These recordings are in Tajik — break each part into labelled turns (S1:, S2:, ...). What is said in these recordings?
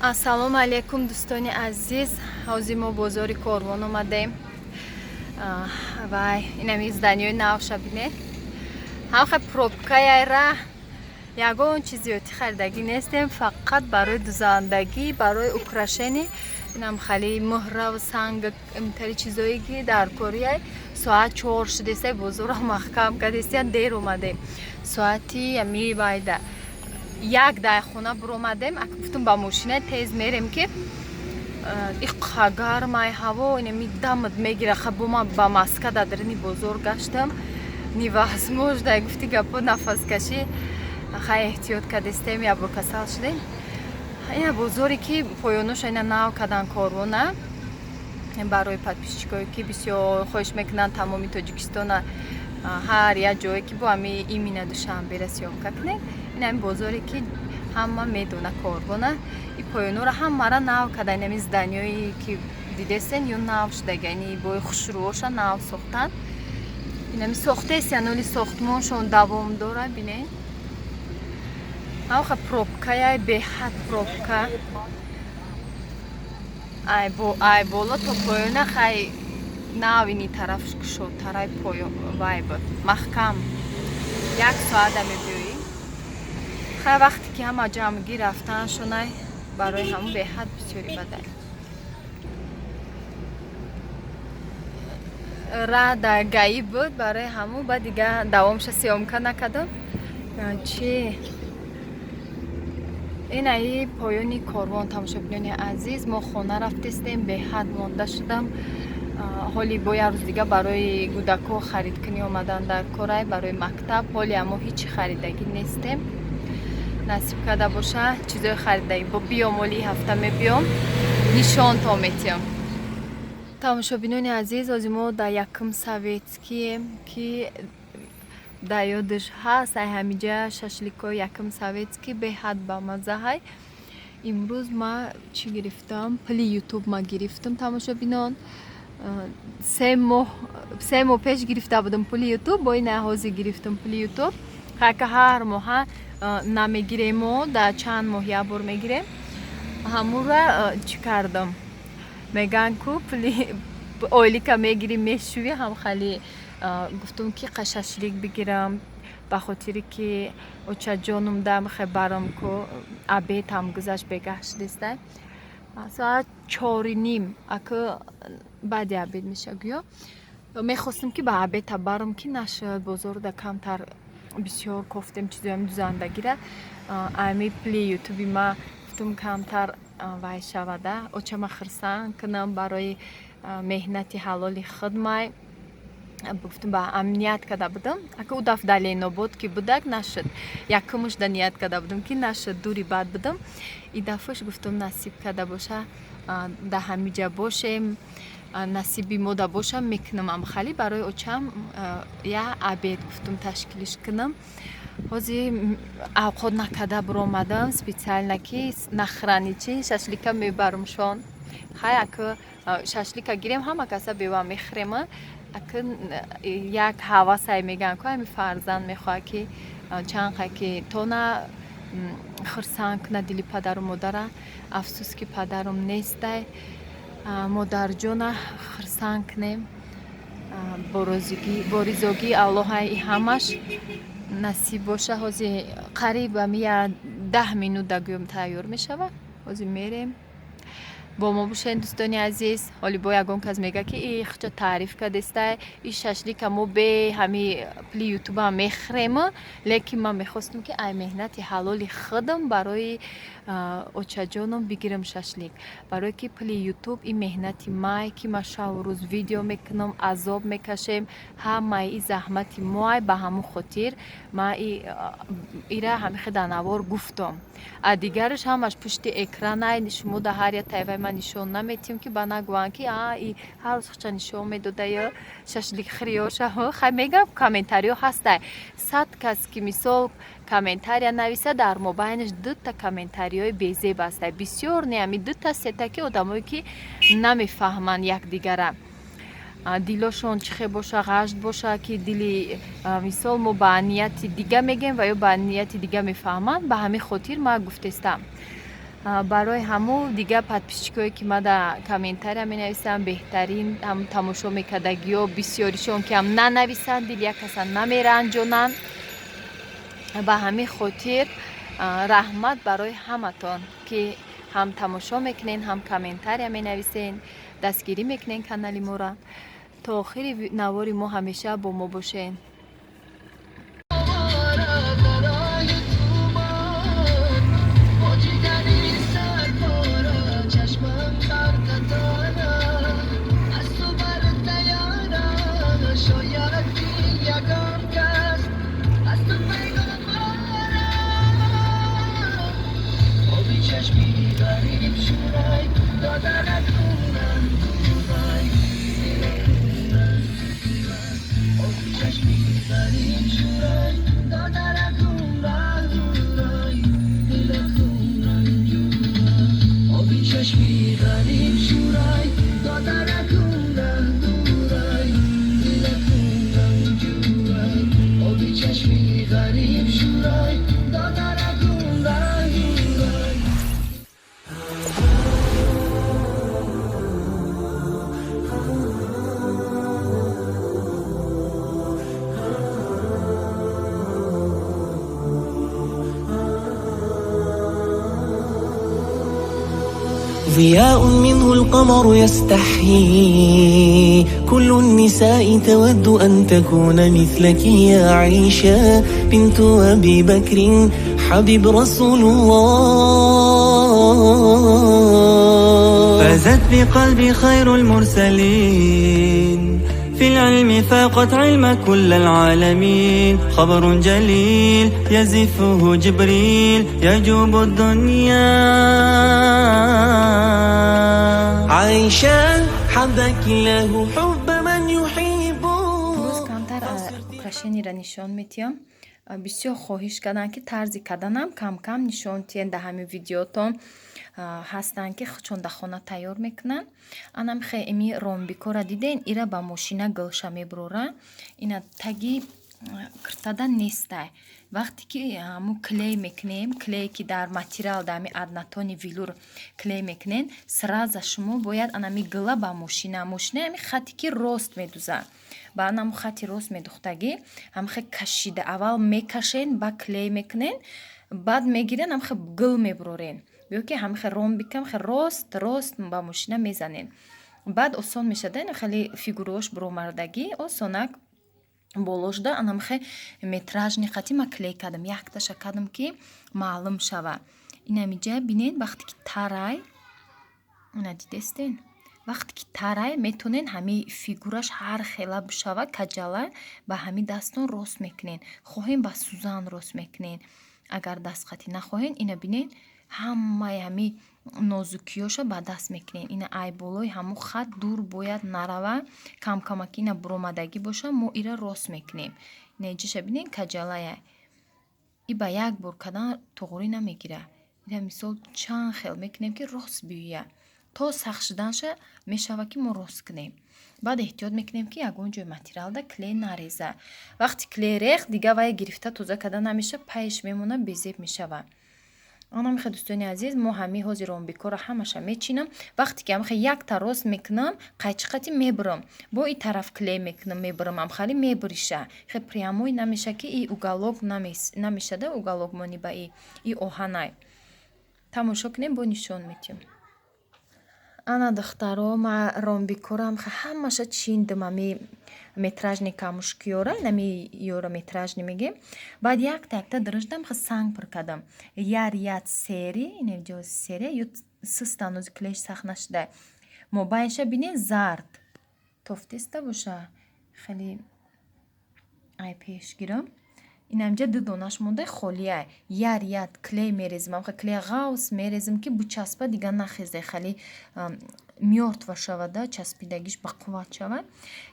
S1: ассалому алайкум дӯстони азиз. ҳозир мо бозори Корвон омадем. Вай инами зданиёи навша бинед. ҳамха пробкаяйра ягон чизи зиёди харидагӣ нестем, фақат барои дузандагӣ, барои украшени инам хали муҳраву санга имтари чизое ки дар корияй соат 4 шудесай бозора маҳкам кадестиян дер омадем. Соати ами байда 1 хона буромадем, ака гуфтум ба мошина тез мерем ки иққа гармай ҳаво инами дамад мегира. хабо ман ба маска дадрини бозор гаштам невозможно гуфти гапо нафаскашӣ хай эҳтиёт кадестем ябро касал шудем. ина бозоре ки поёнуша ина нав кадан Корвона барои подписчикое ки бисёр хоҳиш мекунанд тамоми Тоҷикистона ҳар як ҷое ки бо ами имина душанбера сёмка кунем. ин ами бозоре ки ҳама медона Корвона. И поёнура ҳамара нав када инами зданиёи ки дидестен ё нав шудаги ини бои хушрӯоша нав сохтан. инами сохтестиян оли сохтмоншон давом дора бинед. ҳамха пробкаяй беҳад пробка ай боло то поёна хай нав ини тараф кушодтарай поён вай буд маҳкам 1 соата мебиёӣ. хай вақте ки ҳама ҷамъгӣ рафтаншонай барои ҳамон беҳад бисёри бадай рада гаӣ буд барои ҳамон ба дига давомша сёмка накардам. чи инаи поёни Корвон тамошобинони азиз, мо хона рафтестем, беҳад монда шудам. ҳоли бо як рӯз дига барои кӯдако харидкунӣ омадан дар корай барои мактаб. ҳоли аммо ҳичи харидагӣ нестем. насиб карда боша чизои харидагӣ бо биём оли ҳафта мебиём нишонто метиём. тамошобинони азиз, ҳозир мо дар якум советскием ки дар ёдаш ҳаст ай ҳамиҷа шашликои якум советский беҳад бамаззаҳай. имрӯз ма чӣ гирифтам? Пли ютуб ма гирифтам тамошобинон. 3 моҳ пеш гирифта будам пули ютуб, бо ина ҳозир гирифтам пули ютуб. ҳака ҳар моҳа намегирем, мо дар чанд моҳ як бор мегирем. ҳамура чӣ кардам? Меган ку пули ойлика мегирӣ мешӯӣ ҳам хали гуфтум ки шашлик бигирам ба хотире ки очаҷонум дам хе барам ку абед ҳам гузашт бегаҳ шудестай. соат 4:30 ака баъди абед меша гӯё. мехостам ки ба абета барам ки нашуд бозор да камтар бисёр кофтем чизоям дузандагира. ами пли ютуби ма гуфтум камтар вай шавада очама хирсан кунам барои меҳнати ҳалоли худ май. гуфтум ба ният карда будам. ака у даф дар Ленобод ки будак нашуд. якумуш да ният карда будам ки нашуд, дури баъд будам. И дафъуш гуфтум насиб карда боша да ҳамиҷа бошем, насиби мо да боша мекунам амхали барои очам я абед гуфтум ташкилиш кунам. ҳозир авқот накарда буромадам специально ки нахӯрани чи шашлика мебарамшон. хай ака шашлика гирем ҳама каса бева мехӯрема. ака як ҳавасай меган ку ами фарзанд мехоҳад ки чанқа ки то на хурсанд куна дили падару модара. афсус ки падарам нестай. модарҷона хурсанд кунем бо ризогии аллоҳай и ҳамаш насиб боша. ҳозир қариб ами 10 минут да гӯём тайёр мешавад. ҳозир мерем. бо мо бошед дӯстони азиз. ҳоли бо ягон кас мега ки ихча таъриф кардестай и шашлика мо бе ҳами пли ютуба мехӯрем, лекин ман мехостам ки ай меҳнати ҳалоли худам барои очаҷонам бигирам шашлик. барое ки пли ютуб и меҳнати май ки ма шаву рӯз видео мекунам, азоб мекашем, ҳамаи и заҳмати моай ба ҳамон хотир ма ира ҳамихе дар навор гуфтам. а дигараш ҳамаш пушти экранай шумо да ҳар як таеваи ман нишон наметиҳем ки ба нагӯянд ки ҳар рӯз хуча нишон медода ё шашлик хӯриёша. хай мегам комментариё ҳастай 100 кас ки мисол комментария нависа дар мобайнаш 2 комментариёи безеб ҳастай. бисёр не ами 2-3 ки одамое ки намефаҳманд якдигара. дилошон чихе боша, ғашт боша ки дили мисол мо ба нияти дига мегем ва ё ба нияти дига мефаҳманд. ба ҳамин хотир ма гуфтестам. барои ҳаму дигар подписчикое ки ма дар комментария менависам беҳтарин ҳам тамошо мекардагиҳо бисёришон ки ҳам нанависанд дил як каса намеранҷонанд. ба ҳамин хотир раҳмат барои ҳаматон ки ҳам тамошо мекунен ҳам комментария менависен дастгирӣ мекунен канали моро. то охири навори мо ҳамеша бо мо бошен.
S2: ضياء منه القمر يستحيي كل النساء تود أن تكون مثلك يا عائشة بنت أبي بكر حبيب رسول الله فازت بقلبي خير المرسلين في العلم فاقت علم كل العالمين خبر جليل يزفه جبريل يجوب الدنيا عائشة حبك الله حب من يحب.
S1: روز کمتر украшениеро нишон метиҳам. бисёр хоҳиш карданд ки тарзи карданам кам кам нишон тиҳен дар ҳамин видеотон ҳастанд ки чунда хона тайёр мекунанд. анам хе эми ромбикора диден ира ба мошина гӯша мебуроранд. ина таги киртада нестай. вақте ки ҳамун клей мекунем, клей ки дар материал дар ҳамин аднатони велюр клей мекунем, сразу шумо бояд анами гӯла ба мошина ҳамин хати ки рост медузад. ба анаму хати рост медухтагӣ ҳамхе кашида аввал мекашен ба клей мекунен, баъд мегирен ҳамхе гӯл мебурорен. ёки ҳамхе ромбика ҳамхе рост ба мошина мезанен. баъд осон мешада, хеле фигураош буромардагӣ осонак болошда анамхе метражни хати ма клей кардам, якташа кардам ки маълум шава. инамиҷа бинен вақте ки тарай ина дидестен, вақте ки тарай метонен ҳами фигураш ҳар хела бишава каҷала ба ҳами дастон рост мекунен. хоҳем ба сӯзан рост мекунен. агар дастхати нахоҳен ина бинен ҳамаи ҳами нозукиёша ба даст мекунен. ина ай болои ҳамун хат дур бояд нарава, камкамак ина буромадагӣ боша, мо ира рост мекунем. ина иҷаша бинен каҷалая. и ба як бор кардан тоғурӣ намегира. ира мисол чанд хел мекунем ки рост биёя. то сахт шуданша мешава ки мо рост кунем. баъд эҳтиёт мекунем ки ягон ҷои материалда клей нареза. вақти клей рехт дига вай гирифта тоза кардан намеша, пайш мемона, безеб мешава. анам хе дӯстони азиз, мо ҳами ҳозир ромбикора ҳамаша мечинам. вақте ки ҳамхе якта рост мекунам, қайчиқати мебурам, бо и тараф клей мекунам, мебурам, ҳамхали мебуриша. хе прямой намеша ки и уголок намешада, уголок мони ба и оҳанай. тамошо кунем, бо нишон метиҳам. ана духтаро ма ромбикора ҳамаша чиндам ами метражни камушкиёра, нами ёра метражни мегем. баъд якта дырыждам ха санг пур кардам. яд сери, инеҷо сери ё сыстануз клеш сахт нашуда. мобайнша бинен зард. тофтеста боша. хеле ай пеш гирам. инамҷа ду донаш монда холия. яд клей мерезим, ҳамха клей ғавс мерезим ки бучаспа дига нахезе, хали мёртва шавада, часпидагиш ба қувват шавад.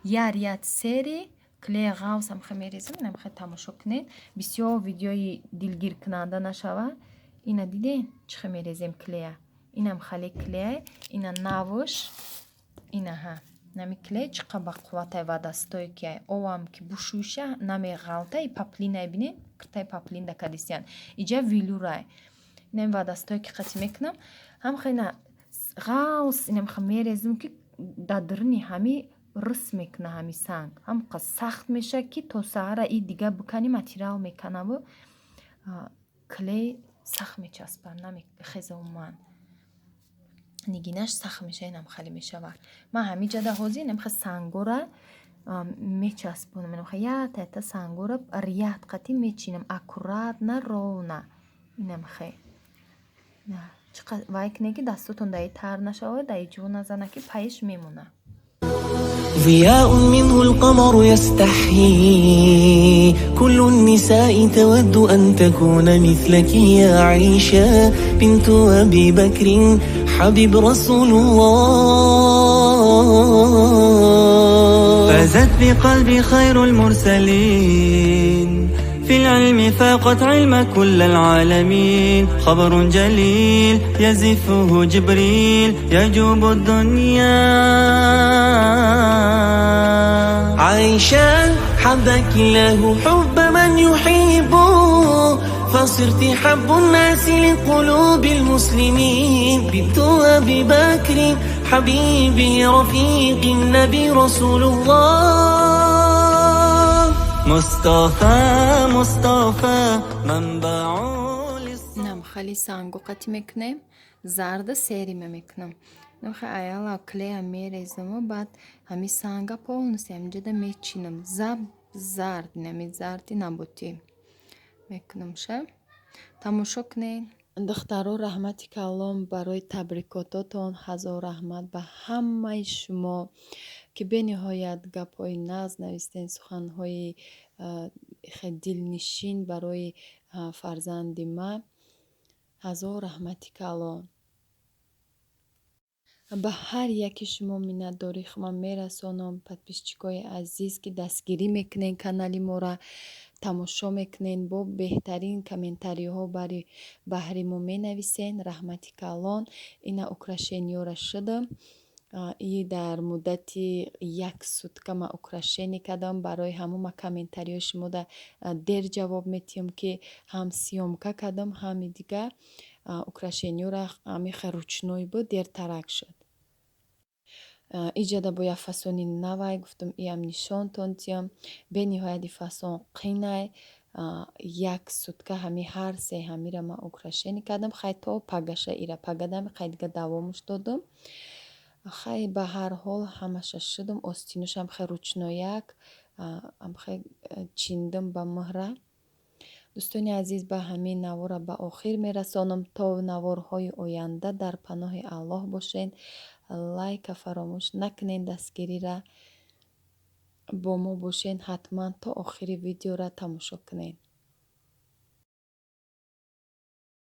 S1: яд сери клей ғавс ҳамха мерезим. инамха тамошо кунед, бисёр видеои дилгир кунанда нашава. ина диден чихе мерезем клея. инам хали клея, ина навуш, ина ҳа нами клей чиқа ба қувватай вадастои ки овам ки бушуша намеғалта и паплинай бинен киртай паплин да кадисян. иҷа вилурай. اینم و دستایی که قطی میکنم هم خیلی غاوس اینم خمیرزم که دادرنی همی رس میکنه همی سنگ هم قص سخت میشه که تو سهره ای دیگه بکنی ماتیراو میکنه و کلی سخت میچسبه نمیخیزه من نگینش سخت میشه اینم خیلی میشه من همین جده هوزی اینم خیلی سنگوره میچسبونم اینم خیلی یه تایتا سنگوره ریت قطی میچینم اکورات نه رو نه اینم خیلی نه چقدر وای کنه که دستتون دایی تر نشه دایی جو نزنه که پایش میمونه
S2: ضياء منه القمر يستحيي كل النساء تود أن تكون مثلك يا عائشة بنت أبي بكر حبيب رسول الله فازت بقلبي خير المرسلين في العلم فاقت علم كل العالمين خبر جليل يزفه جبريل يجوب الدنيا عائشة حبك الله حب من يحب فصرت حب الناس لقلوب المسلمين بنت أبي بكر حبيبي رفيق النبي رسول الله مصطفى منبع
S1: نم خیلی سنگو قطی میکنم زرد سری میکنم نم خیلی ایالا کلی هم میریزم و بعد همی سنگا полностью همینجا ده میچینم زرد نمی زردی نبودی میکنم شه تماشا کنین دخترها رحمتی کلام برای تبریکاتاتون هزار رحمت به همه شما که به نهایت گپ‌های ناز نوشتین سخن‌های خیلی دلنشین برای فرزند ما هزار رحمتی کلام به هر یکی شما منتداری من میرسانم подписчикای عزیز که دستگیری میکنین کانالی ما را تماشا میکنین با بهترین کامنتاری ها برای بهره ما مینویسین رحمتی کلان اینا украшение را شدم ای در مدت یک سوتکه ما украшение کردم برای همون کامنتاری ها شما در جواب میتیم که هم سیامکه کردم هم دیگه украшение را همیخه روچنوی بود در ترک شد ایجاده با یک فاسونی نوای گفتم ایم نشان تونتیم به نهایت فاسون قینای یک سوتکه همی هر سه همی را ما украшение کردم خیلی تا پگشه ایره پگدم خیلی دیگه دوامش دادم خیلی به هر حال همش شدم آستینوش هم خیلی روچنویک هم خیلی چیندم به مهره دوستان عزیز به همین نوار به آخر میرسانم تا نوارهای آینده در پناه الله باشین لایک فراموش نکنین دستگیری را با ما باشین حتما تا آخر ویدیو را تماشا کنین